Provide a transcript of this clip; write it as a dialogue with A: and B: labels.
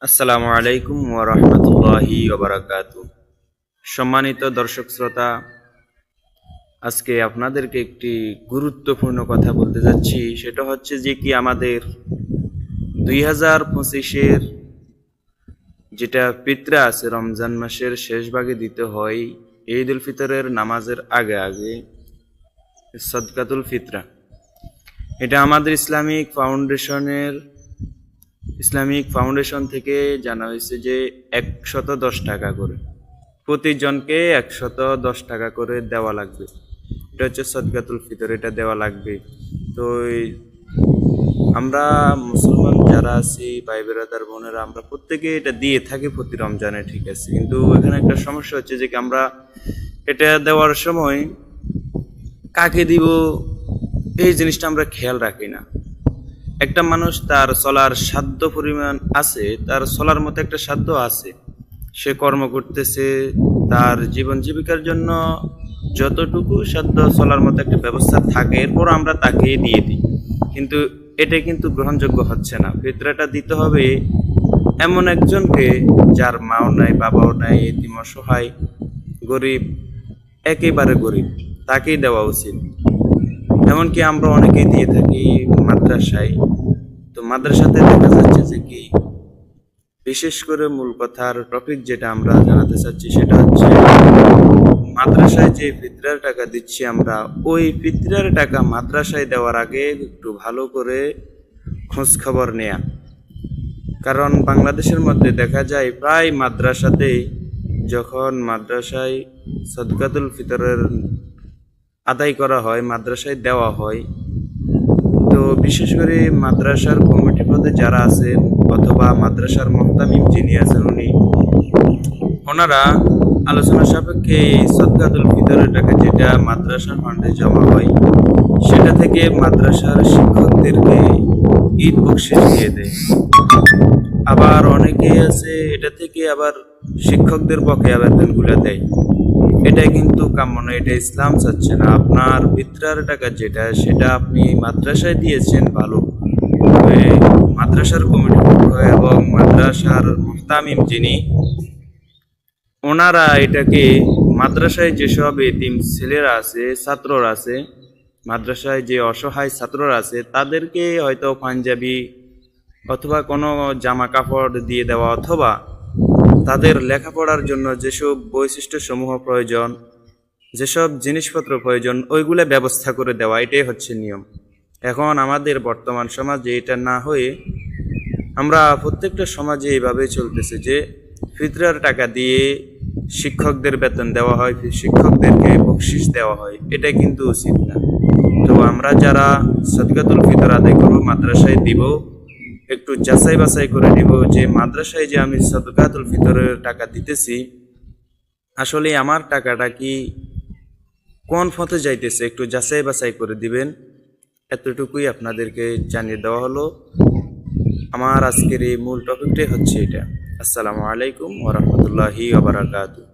A: আসসালামু আলাইকুম ওয়া রাহমাতুল্লাহি ওয়া বারাকাতুহু। সম্মানিত দর্শক শ্রোতা, আজকে আপনাদেরকে একটি গুরুত্বপূর্ণ কথা বলতে যাচ্ছি। সেটা হচ্ছে যে কি আমাদের 2025-এর যেটা ফিতরা আছে, রমজান মাসের শেষ ভাগে দিতে হয় ঈদ উল ফিতরের নামাজের আগে আগে সদকাতুল ফিতরা। এটা আমাদের ইসলামিক ফাউন্ডেশন থেকে জানা হয়েছে যে 110 টাকা করে প্রতিজনকে 110 টাকা করে দেওয়া লাগবে। এটা হচ্ছে সদকাতুল ফিতর, এটা দেওয়া লাগবে। তো আমরা মুসলমান যারা আছি, ভাই বেরাদার বোনেরা, আমরা প্রত্যেকে এটা দিয়ে থাকি প্রতি রমজানে, ঠিক আছে। কিন্তু এখানে একটা সমস্যা হচ্ছে যে আমরা এটা দেওয়ার সময় কাকে দিব এই জিনিসটা আমরা খেয়াল রাখি না। একটা মানুষ তার চলার সাধ্য পরিমাণ আছে, তার চলার মতো একটা সাধ্য আছে, সে কর্ম করতেছে, তার জীবন জীবিকার জন্য যতটুকু সাধ্য চলার মতো একটা ব্যবস্থা থাকে, এরপর আমরা তাকে দিয়ে দিই। কিন্তু এটা কিন্তু গ্রহণযোগ্য হচ্ছে না। ফিতরাটা দিতে হবে এমন একজনকে যার মাও নাই, বাবাও নাই, এতিম, অসহায়, গরিব, একেবারে গরিব, তাকেই দেওয়া উচিত। এমনকি আমরা অনেকেই দিয়ে থাকি মাদ্রাসায়। তো মাদ্রাসাতে দেখা যাচ্ছে যে কি, বিশেষ করে মূল কথার টপিক যেটা আমরা জানাতে চাচ্ছি সেটা হচ্ছে মাদ্রাসায় যে ফিতরার টাকা দিচ্ছি আমরা, ওই ফিতরার টাকা মাদ্রাসায় দেওয়ার আগে একটু ভালো করে খোঁজ খবর নেয়া। কারণ বাংলাদেশের মধ্যে দেখা যায় প্রায় মাদ্রাসাতেই যখন মাদ্রাসায় সদকাতুল ফিতরের আদায় করা হয়, মাদ্রাসায় দেওয়া হয়, তো বিশেষ করে মাদ্রাসার কমিটি পদে যারা আছেন অথবা মাদ্রাসার মুহতামিম যিনি আছেন ওনারা আলোচনা সাপেক্ষে সদকাতুল ফিতরের টাকা যেটা মাদ্রাসার ফান্ডে জমা হয় সেটা থেকে মাদ্রাসার শিক্ষকদেরকে ঈদ বকশিশ দিয়ে দেয়। আবার অনেকে আছে এটা থেকে আবার শিক্ষকদের বকেয়া বেতনগুলো দেয়। এটা কিন্তু কাম্য নয়, এটা ইসলাম চাচ্ছে না। আপনার ফিতরার টাকা যেটা, সেটা আপনি মাদ্রাসায় দিয়েছেন ভালো, মাদ্রাসার কমিটি এবং মাদ্রাসার মুহতামিম যিনি, ওনারা এটাকে মাদ্রাসায় যেসব এতিম ছেলেরা আছে, ছাত্ররা আছে, মাদ্রাসায় যে অসহায় ছাত্ররা আছে, তাদেরকে হয়তো পাঞ্জাবি অথবা কোনো জামা কাপড় দিয়ে দেওয়া, অথবা তাদের লেখাপড়ার জন্য যেসব বৈশিষ্ট্য সমূহ প্রয়োজন, যেসব জিনিসপত্র প্রয়োজন, ওইগুলো ব্যবস্থা করে দেওয়া, এটাই হচ্ছে নিয়ম। এখন আমাদের বর্তমান সমাজে এটা না হয়ে আমরা প্রত্যেকটা সমাজে এইভাবে চলতেছে যে ফিতরার টাকা দিয়ে শিক্ষকদের বেতন দেওয়া হয়, শিক্ষকদেরকে বকশিশ দেওয়া হয়। এটা কিন্তু উচিত না। তো আমরা যারা সদকাতুল ফিতর আদায় করবো, মাদ্রাসায় দিব, একটু যাচাই বাছাই করে দিব যে মাদ্রাসায় যে আমি সদকাতুল ফিতরের টাকা দিতেছি, আসলে আমার টাকাটা কি কোন পথে যাইতেছে, একটু যাচাই বাছাই করে দিবেন। এতটুকুই আপনাদেরকে জানিয়ে দেওয়া হলো। আমার আজকের এই মূল টপিকটাই হচ্ছে এটা। আসসালামু আলাইকুম ওয়া রাহমাতুল্লাহি ওয়া বারাকাতুহু।